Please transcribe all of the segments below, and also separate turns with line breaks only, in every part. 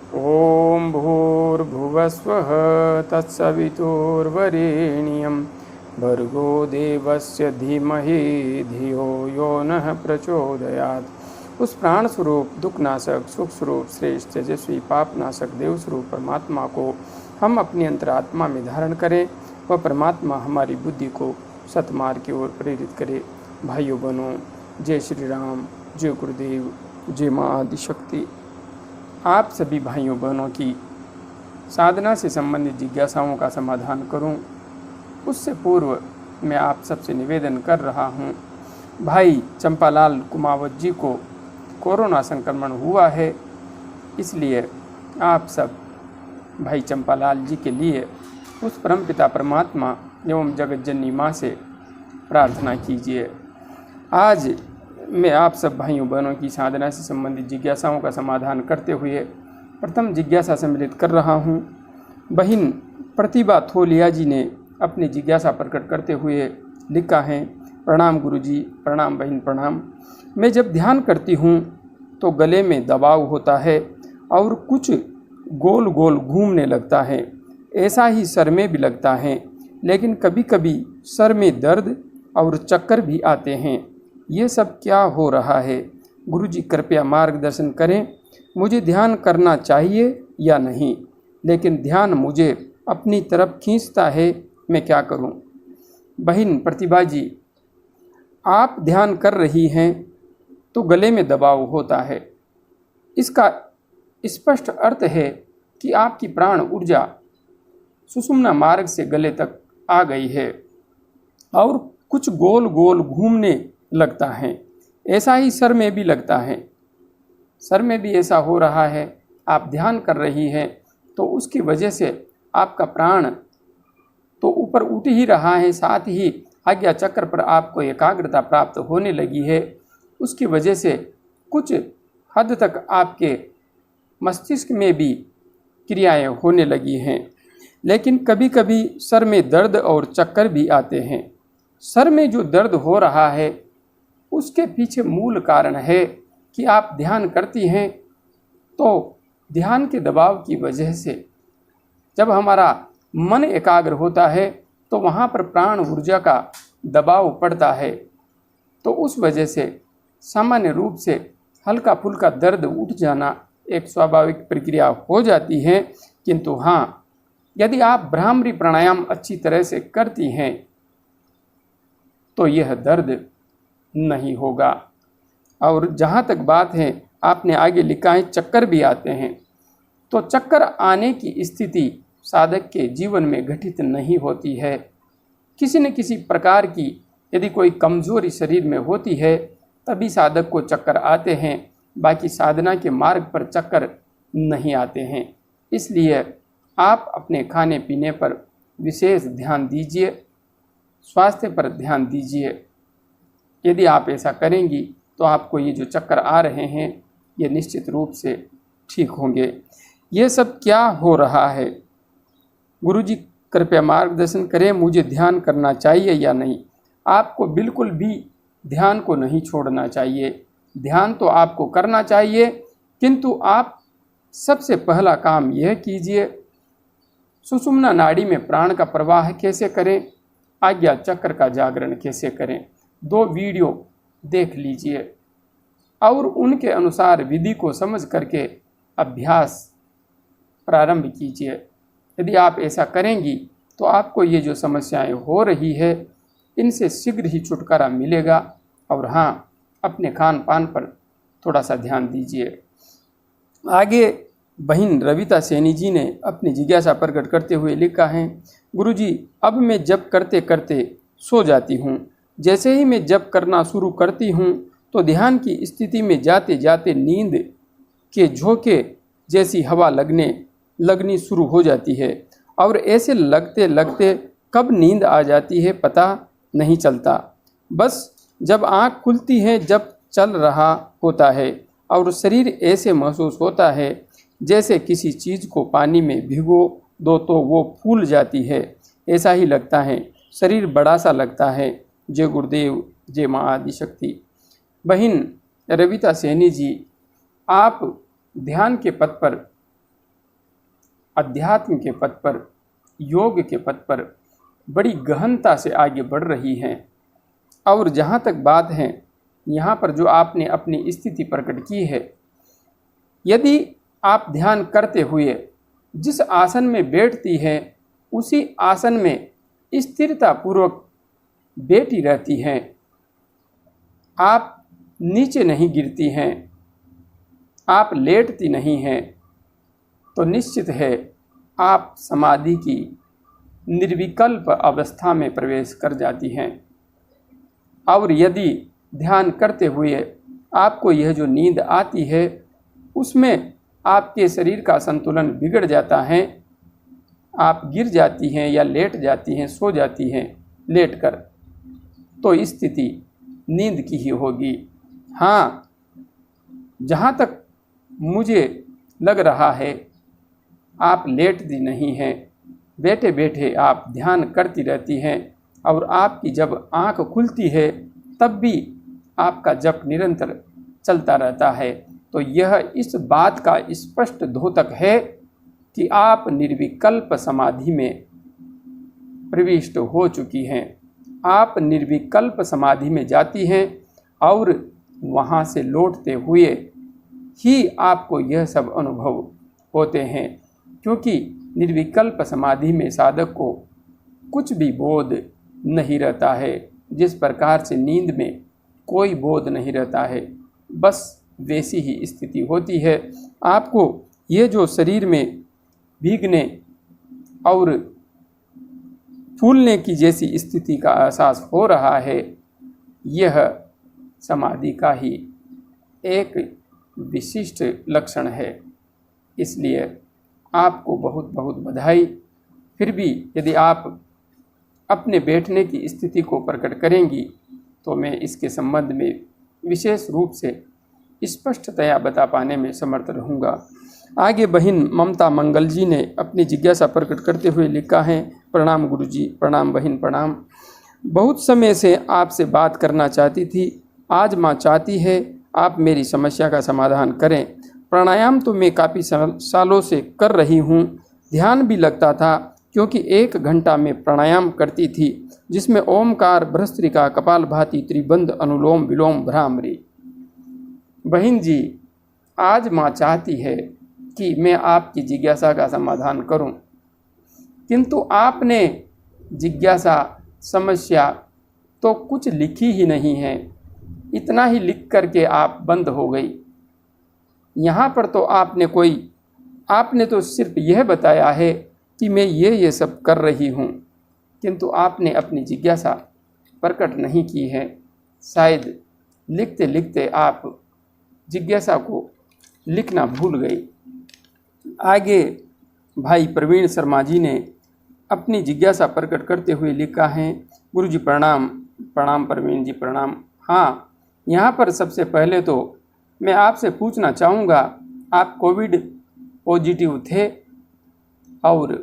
ओम भूर्भुवस्वः तत्सवितुर्वरेण्यं भर्गो देवस्य धीमहि धियो यो नः प्रचोदयात्। उस प्राण स्वरूप दुखनाशक सुख स्वरूप श्रेष्ठ तेजस्वी पापनाशक देव स्वरूप परमात्मा को हम अपनी अंतरात्मा में धारण करें। वह परमात्मा हमारी बुद्धि को सतमार्ग की ओर प्रेरित करे। भाइयों बहनों, जय श्री राम, जय गुरुदेव, जय माँ आदिशक्ति। आप सभी भाइयों बहनों की साधना से संबंधित जिज्ञासाओं का समाधान करूं, उससे पूर्व मैं आप सबसे निवेदन कर रहा हूं। भाई चंपालाल कुमावत जी को कोरोना संक्रमण हुआ है, इसलिए आप सब भाई चंपालाल जी के लिए उस परमपिता परमात्मा एवं जगत जननी माँ से प्रार्थना कीजिए। आज मैं आप सब भाइयों बहनों की साधना से संबंधित जिज्ञासाओं का समाधान करते हुए प्रथम जिज्ञासा सम्मिलित कर रहा हूँ। बहन प्रतिभा थोलिया जी ने अपनी जिज्ञासा प्रकट करते हुए लिखा है, प्रणाम गुरुजी, प्रणाम बहन, प्रणाम। मैं जब ध्यान करती हूँ तो गले में दबाव होता है और कुछ गोल गोल घूमने लगता है। ऐसा ही सर में भी लगता है, लेकिन कभी कभी सर में दर्द और चक्कर भी आते हैं। ये सब क्या हो रहा है? गुरुजी कृपया मार्गदर्शन करें। मुझे ध्यान करना चाहिए या नहीं, लेकिन ध्यान मुझे अपनी तरफ खींचता है, मैं क्या करूं? बहन प्रतिभा जी, आप ध्यान कर रही हैं तो गले में दबाव होता है। इसका स्पष्ट अर्थ है कि आपकी प्राण ऊर्जा सुषुम्ना मार्ग से गले तक आ गई है और कुछ गोल गोल घूमने लगता है। ऐसा ही सर में भी लगता है। सर में भी ऐसा हो रहा है। आप ध्यान कर रही हैं तो उसकी वजह से आपका प्राण तो ऊपर उठ ही रहा है, साथ ही आज्ञा चक्र पर आपको एकाग्रता प्राप्त होने लगी है। उसकी वजह से कुछ हद तक आपके मस्तिष्क में भी क्रियाएं होने लगी हैं, लेकिन कभी कभी सर में दर्द और चक्कर भी आते हैं। सर में जो दर्द हो रहा है उसके पीछे मूल कारण है कि आप ध्यान करती हैं तो ध्यान के दबाव की वजह से जब हमारा मन एकाग्र होता है तो वहाँ पर प्राण ऊर्जा का दबाव पड़ता है, तो उस वजह से सामान्य रूप से हल्का फुल्का दर्द उठ जाना एक स्वाभाविक प्रक्रिया हो जाती है। किंतु हाँ, यदि आप भ्रामरी प्राणायाम अच्छी तरह से करती हैं तो यह दर्द नहीं होगा। और जहाँ तक बात है, आपने आगे लिखा है चक्कर भी आते हैं, तो चक्कर आने की स्थिति साधक के जीवन में घटित नहीं होती है। किसी न किसी प्रकार की यदि कोई कमजोरी शरीर में होती है तभी साधक को चक्कर आते हैं, बाकी साधना के मार्ग पर चक्कर नहीं आते हैं। इसलिए आप अपने खाने पीने पर विशेष ध्यान दीजिए, स्वास्थ्य पर ध्यान दीजिए। यदि आप ऐसा करेंगी तो आपको ये जो चक्कर आ रहे हैं ये निश्चित रूप से ठीक होंगे। ये सब क्या हो रहा है? गुरुजी कृपया मार्गदर्शन करें, मुझे ध्यान करना चाहिए या नहीं? आपको बिल्कुल भी ध्यान को नहीं छोड़ना चाहिए। ध्यान तो आपको करना चाहिए, किंतु आप सबसे पहला काम यह कीजिए, सुषुम्ना नाड़ी में प्राण का प्रवाह कैसे करें, आज्ञा चक्र का जागरण कैसे करें, 2 वीडियो देख लीजिए और उनके अनुसार विधि को समझ करके अभ्यास प्रारंभ कीजिए। यदि आप ऐसा करेंगी तो आपको ये जो समस्याएं हो रही है इनसे शीघ्र ही छुटकारा मिलेगा। और हाँ, अपने खान पान पर थोड़ा सा ध्यान दीजिए। आगे बहन रविता सैनी जी ने अपनी जिज्ञासा प्रकट करते हुए लिखा है, गुरुजी अब मैं जप करते करते सो जाती हूँ। जैसे ही मैं जप करना शुरू करती हूँ तो ध्यान की स्थिति में जाते जाते नींद के झोंके जैसी हवा लगनी शुरू हो जाती है और ऐसे लगते लगते कब नींद आ जाती है पता नहीं चलता। बस जब आँख खुलती है जब चल रहा होता है और शरीर ऐसे महसूस होता है जैसे किसी चीज़ को पानी में भिगो दो तो वो फूल जाती है, ऐसा ही लगता है। शरीर बड़ा सा लगता है। जय गुरुदेव, जय माँ आदिशक्ति। बहन रविता सैनी जी, आप ध्यान के पथ पर अध्यात्म के पथ पर, योग के पथ पर बड़ी गहनता से आगे बढ़ रही हैं। और जहाँ तक बात है यहाँ पर जो आपने अपनी स्थिति प्रकट की है, यदि आप ध्यान करते हुए जिस आसन में बैठती है उसी आसन में स्थिरता पूर्वक बैठी रहती हैं, आप नीचे नहीं गिरती हैं, आप लेटती नहीं हैं, तो निश्चित है आप समाधि की निर्विकल्प अवस्था में प्रवेश कर जाती हैं। और यदि ध्यान करते हुए आपको यह जो नींद आती है उसमें आपके शरीर का संतुलन बिगड़ जाता है, आप गिर जाती हैं या लेट जाती हैं, सो जाती हैं लेटकर, तो स्थिति नींद की ही होगी। हाँ, जहाँ तक मुझे लग रहा है आप लेटती नहीं हैं, बैठे बैठे आप ध्यान करती रहती हैं और आपकी जब आँख खुलती है तब भी आपका जप निरंतर चलता रहता है। तो यह इस बात का स्पष्ट द्योतक है कि आप निर्विकल्प समाधि में प्रविष्ट हो चुकी हैं। आप निर्विकल्प समाधि में जाती हैं और वहाँ से लौटते हुए ही आपको यह सब अनुभव होते हैं, क्योंकि निर्विकल्प समाधि में साधक को कुछ भी बोध नहीं रहता है। जिस प्रकार से नींद में कोई बोध नहीं रहता है, बस वैसी ही स्थिति होती है। आपको ये जो शरीर में भीगने और फूलने की जैसी स्थिति का एहसास हो रहा है, यह समाधि का ही एक विशिष्ट लक्षण है। इसलिए आपको बहुत बहुत बधाई। फिर भी यदि आप अपने बैठने की स्थिति को प्रकट करेंगी तो मैं इसके संबंध में विशेष रूप से स्पष्टतया बता पाने में समर्थ रहूँगा। आगे बहन ममता मंगल जी ने अपनी जिज्ञासा प्रकट करते हुए लिखा है, प्रणाम गुरुजी, प्रणाम बहन, प्रणाम। बहुत समय से आपसे बात करना चाहती थी, आज माँ चाहती है आप मेरी समस्या का समाधान करें। प्राणायाम तो मैं काफ़ी सालों से कर रही हूँ, ध्यान भी लगता था क्योंकि 1 घंटा में प्राणायाम करती थी जिसमें ओमकार, भ्रस्त्रिका, कपालभाति, त्रिबंध, अनुलोम विलोम, भ्रामरी। बहन जी, आज माँ चाहती है कि मैं आपकी जिज्ञासा का समाधान करूं, किंतु आपने जिज्ञासा, समस्या तो कुछ लिखी ही नहीं है। इतना ही लिख करके आप बंद हो गई। यहाँ पर तो आपने तो सिर्फ यह बताया है कि मैं ये सब कर रही हूँ, किंतु आपने अपनी जिज्ञासा प्रकट नहीं की है। शायद लिखते लिखते आप जिज्ञासा को लिखना भूल गई। आगे भाई प्रवीण शर्मा जी ने अपनी जिज्ञासा प्रकट करते हुए लिखा है, गुरुजी प्रणाम। प्रणाम प्रवीण जी, प्रणाम। हाँ, यहाँ पर सबसे पहले तो मैं आपसे पूछना चाहूँगा, आप कोविड पॉजिटिव थे और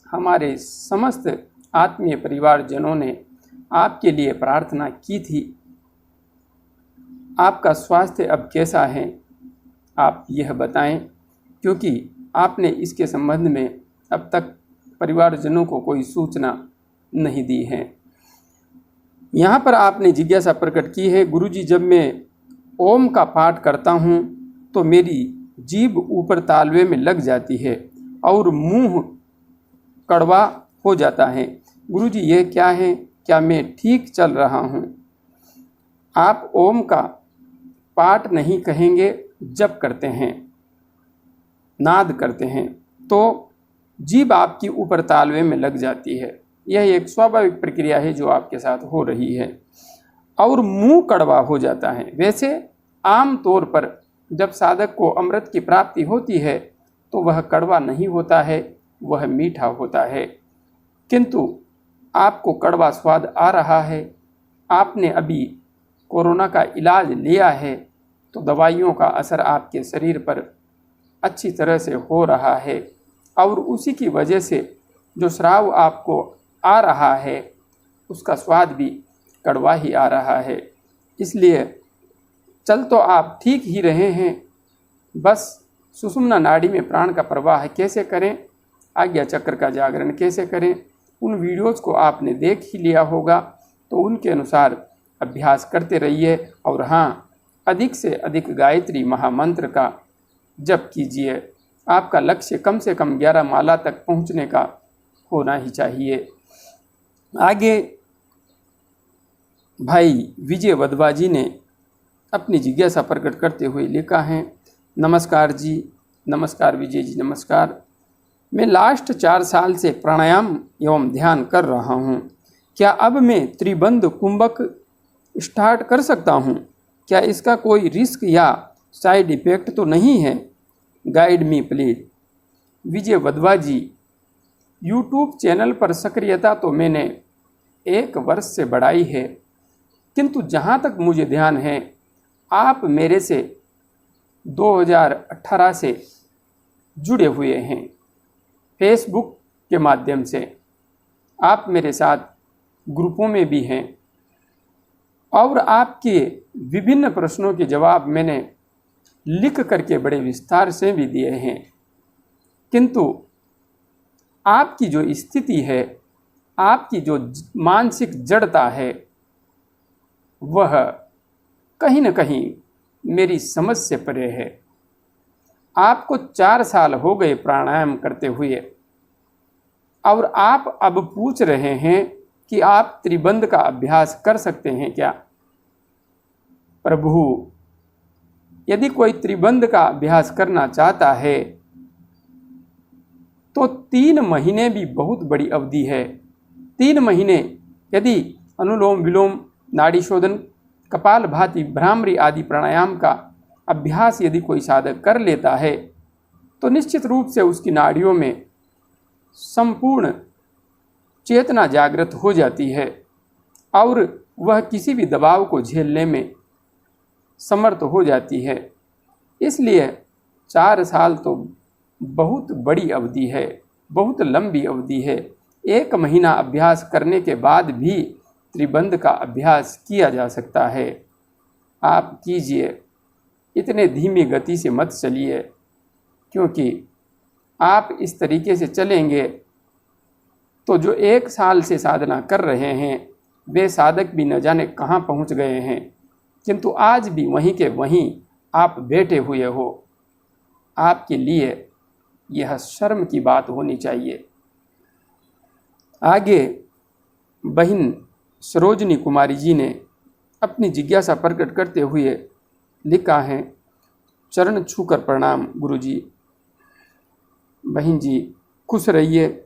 हमारे समस्त आत्मीय परिवारजनों ने आपके लिए प्रार्थना की थी। आपका स्वास्थ्य अब कैसा है, आप यह बताएं, क्योंकि आपने इसके संबंध में अब तक परिवारजनों को कोई सूचना नहीं दी है। यहाँ पर आपने जिज्ञासा प्रकट की है, गुरुजी जब मैं ओम का पाठ करता हूँ तो मेरी जीभ ऊपर तालवे में लग जाती है और मुंह कड़वा हो जाता है। गुरुजी ये क्या है, क्या मैं ठीक चल रहा हूँ? आप ओम का पाठ नहीं कहेंगे, जप करते हैं, नाद करते हैं, तो जीभ आपकी ऊपर तालवे में लग जाती है। यह एक स्वाभाविक प्रक्रिया है जो आपके साथ हो रही है और मुंह कड़वा हो जाता है। वैसे आम तौर पर जब साधक को अमृत की प्राप्ति होती है तो वह कड़वा नहीं होता है, वह मीठा होता है, किंतु आपको कड़वा स्वाद आ रहा है। आपने अभी कोरोना का इलाज लिया है तो दवाइयों का असर आपके शरीर पर अच्छी तरह से हो रहा है और उसी की वजह से जो श्राव आपको आ रहा है उसका स्वाद भी कड़वा ही आ रहा है। इसलिए चल तो आप ठीक ही रहे हैं, बस सुषुम्ना नाड़ी में प्राण का प्रवाह कैसे करें आज्ञा चक्र का जागरण कैसे करें, उन वीडियोज़ को आपने देख ही लिया होगा, तो उनके अनुसार अभ्यास करते रहिए। और हाँ, अधिक से अधिक गायत्री महामंत्र का जप कीजिए। आपका लक्ष्य कम से कम 11 माला तक पहुंचने का होना ही चाहिए। आगे भाई विजय वधवा जी ने अपनी जिज्ञासा प्रकट करते हुए लिखा है। नमस्कार जी, नमस्कार विजय जी, नमस्कार। मैं लास्ट 4 साल से प्राणायाम एवं ध्यान कर रहा हूँ। क्या अब मैं त्रिबंध कुंभक स्टार्ट कर सकता हूँ? क्या इसका कोई रिस्क या साइड इफ़ेक्ट तो नहीं है? Guide me please. Vijay Wadhwa ji, YouTube channel पर सक्रियता तो मैंने 1 वर्ष से बढ़ाई है, किंतु जहाँ तक मुझे ध्यान है आप मेरे से 2018 से जुड़े हुए हैं। फेसबुक के माध्यम से आप मेरे साथ ग्रुपों में भी हैं और आपके विभिन्न प्रश्नों के जवाब मैंने लिख करके बड़े विस्तार से भी दिए हैं, किंतु आपकी जो स्थिति है, आपकी जो मानसिक जड़ता है, वह कहीं न कहीं मेरी समझ से परे है। आपको 4 साल हो गए प्राणायाम करते हुए और आप अब पूछ रहे हैं कि आप त्रिबंध का अभ्यास कर सकते हैं क्या? प्रभु, यदि कोई त्रिबंध का अभ्यास करना चाहता है तो 3 महीने भी बहुत बड़ी अवधि है। 3 महीने यदि अनुलोम विलोम, नाड़ी शोधन, कपालभाति, भ्रामरी आदि प्राणायाम का अभ्यास यदि कोई साधक कर लेता है तो निश्चित रूप से उसकी नाड़ियों में संपूर्ण चेतना जागृत हो जाती है और वह किसी भी दबाव को झेलने में समर्थ हो जाती है। इसलिए 4 साल तो बहुत बड़ी अवधि है, बहुत लंबी अवधि है। 1 महीना अभ्यास करने के बाद भी त्रिबंध का अभ्यास किया जा सकता है। आप कीजिए, इतने धीमी गति से मत चलिए, क्योंकि आप इस तरीके से चलेंगे तो जो 1 साल से साधना कर रहे हैं वे साधक भी न जाने कहाँ पहुँच गए हैं, किंतु आज भी वहीं के वहीं आप बैठे हुए हो। आपके लिए यह शर्म की बात होनी चाहिए। आगे बहन सरोजनी कुमारी जी ने अपनी जिज्ञासा प्रकट करते हुए लिखा है। चरण छूकर प्रणाम गुरु जी। बहन जी खुश रहिए,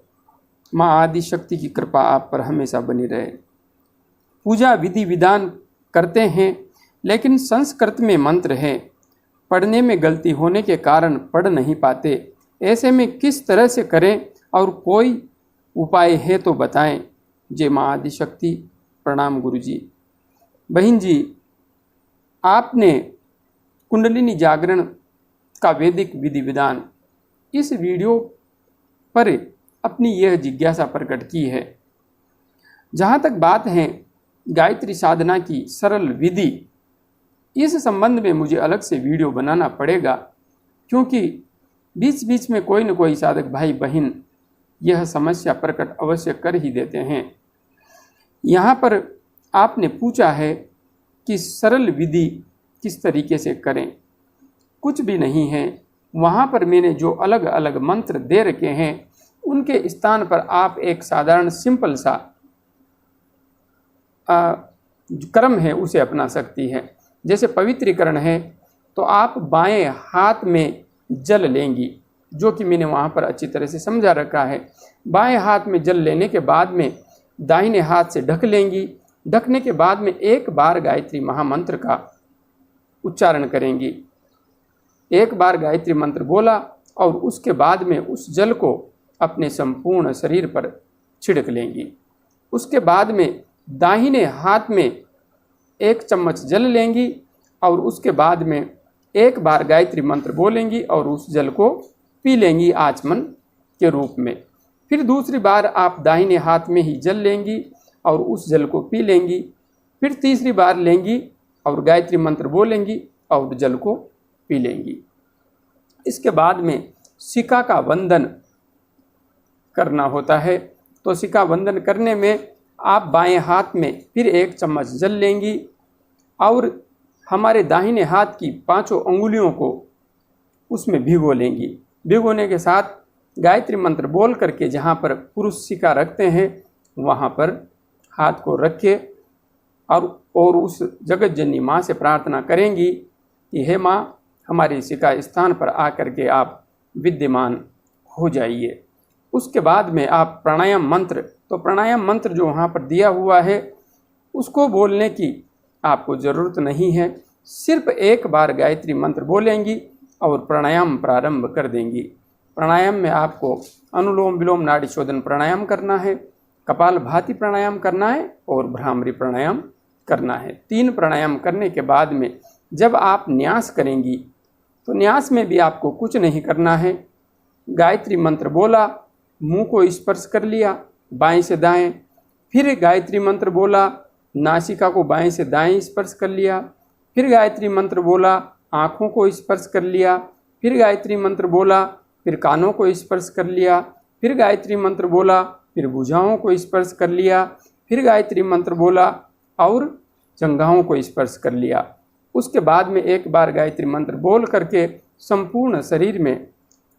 माँ आदि शक्ति की कृपा आप पर हमेशा बनी रहे। पूजा विधि विधान करते हैं, लेकिन संस्कृत में मंत्र है, पढ़ने में गलती होने के कारण पढ़ नहीं पाते। ऐसे में किस तरह से करें और कोई उपाय है तो बताएं। जय माँ आदि शक्ति। प्रणाम गुरु जी। बहन जी, आपने कुंडलिनी जागरण का वैदिक विधि विधान इस वीडियो पर अपनी यह जिज्ञासा प्रकट की है। जहाँ तक बात है गायत्री साधना की सरल विधि, इस संबंध में मुझे अलग से वीडियो बनाना पड़ेगा, क्योंकि बीच बीच में कोई न कोई साधक भाई बहन यह समस्या प्रकट अवश्य कर ही देते हैं। यहाँ पर आपने पूछा है कि सरल विधि किस तरीके से करें। कुछ भी नहीं है, वहाँ पर मैंने जो अलग अलग मंत्र दे रखे हैं उनके स्थान पर आप एक साधारण सिंपल सा क्रम है उसे अपना सकती है। जैसे पवित्रीकरण है तो आप बाएं हाथ में जल लेंगी, जो कि मैंने वहाँ पर अच्छी तरह से समझा रखा है। बाएं हाथ में जल लेने के बाद में दाहिने हाथ से ढक लेंगी। ढकने के बाद में 1 बार गायत्री महामंत्र का उच्चारण करेंगी। 1 बार गायत्री मंत्र बोला और उसके बाद में उस जल को अपने संपूर्ण शरीर पर छिड़क लेंगी। उसके बाद में दाहिने हाथ में 1 चम्मच जल लेंगी और उसके बाद में 1 बार गायत्री मंत्र बोलेंगी और उस जल को पी लेंगी आचमन के रूप में। फिर दूसरी बार आप दाहिने हाथ में ही जल लेंगी और उस जल को पी लेंगी। फिर तीसरी बार लेंगी और गायत्री मंत्र बोलेंगी और जल को पी लेंगी। इसके बाद में शिखा का वंदन करना होता है। तो शिखा बंधन करने में आप बाएं हाथ में फिर 1 चम्मच जल लेंगी और हमारे दाहिने हाथ की 5 अंगुलियों को उसमें भिगो लेंगी। भिगोने के साथ गायत्री मंत्र बोल करके जहाँ पर पुरुष शिखा रखते हैं वहाँ पर हाथ को रखे और उस जगत जननी माँ से प्रार्थना करेंगी कि हे माँ, हमारी शिखा स्थान पर आकर के आप विद्यमान हो जाइए। उसके बाद में आप प्राणायाम मंत्र, तो प्राणायाम मंत्र जो वहाँ पर दिया हुआ है उसको बोलने की आपको ज़रूरत नहीं है। सिर्फ एक बार गायत्री मंत्र बोलेंगी और प्राणायाम प्रारंभ कर देंगी। प्राणायाम में आपको अनुलोम विलोम नाड़ी शोधन प्राणायाम करना है, कपालभाति प्राणायाम करना है और भ्रामरी प्राणायाम करना है। 3 प्राणायाम करने के बाद में जब आप न्यास करेंगी तो न्यास में भी आपको कुछ नहीं करना है। गायत्री मंत्र बोला, मुंह को स्पर्श कर लिया बाएं से दाएं, फिर गायत्री मंत्र बोला, नासिका को बाएं से दाएं स्पर्श कर लिया, फिर गायत्री मंत्र बोला, आँखों को स्पर्श कर लिया, फिर गायत्री मंत्र बोला, फिर कानों को स्पर्श कर लिया, फिर गायत्री मंत्र बोला, फिर भुजाओं को स्पर्श कर लिया, फिर गायत्री मंत्र बोला और जंघाओं को स्पर्श कर लिया। उसके बाद में एक बार गायत्री मंत्र बोल करके संपूर्ण शरीर में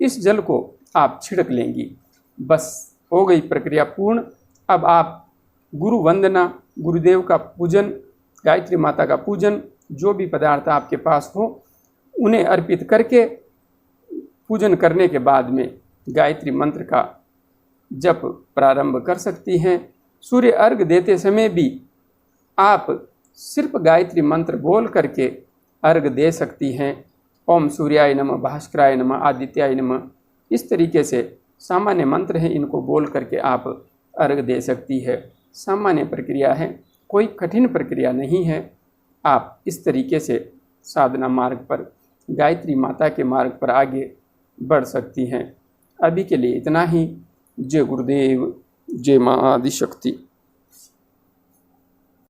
इस जल को आप छिड़क लेंगी। बस हो गई प्रक्रिया पूर्ण। अब आप गुरु वंदना, गुरुदेव का पूजन, गायत्री माता का पूजन, जो भी पदार्थ आपके पास हो उन्हें अर्पित करके पूजन करने के बाद में गायत्री मंत्र का जप प्रारंभ कर सकती हैं। सूर्य अर्घ देते समय भी आप सिर्फ गायत्री मंत्र बोल करके अर्घ दे सकती हैं। ओम सूर्याय नमः, भास्कराय नमः, आदित्याय नमः, इस तरीके से सामान्य मंत्र हैं, इनको बोल करके आप अर्घ दे सकती है। सामान्य प्रक्रिया है, कोई कठिन प्रक्रिया नहीं है। आप इस तरीके से साधना मार्ग पर, गायत्री माता के मार्ग पर आगे बढ़ सकती हैं। अभी के लिए इतना ही। जय गुरुदेव, जय माँ आदिशक्ति।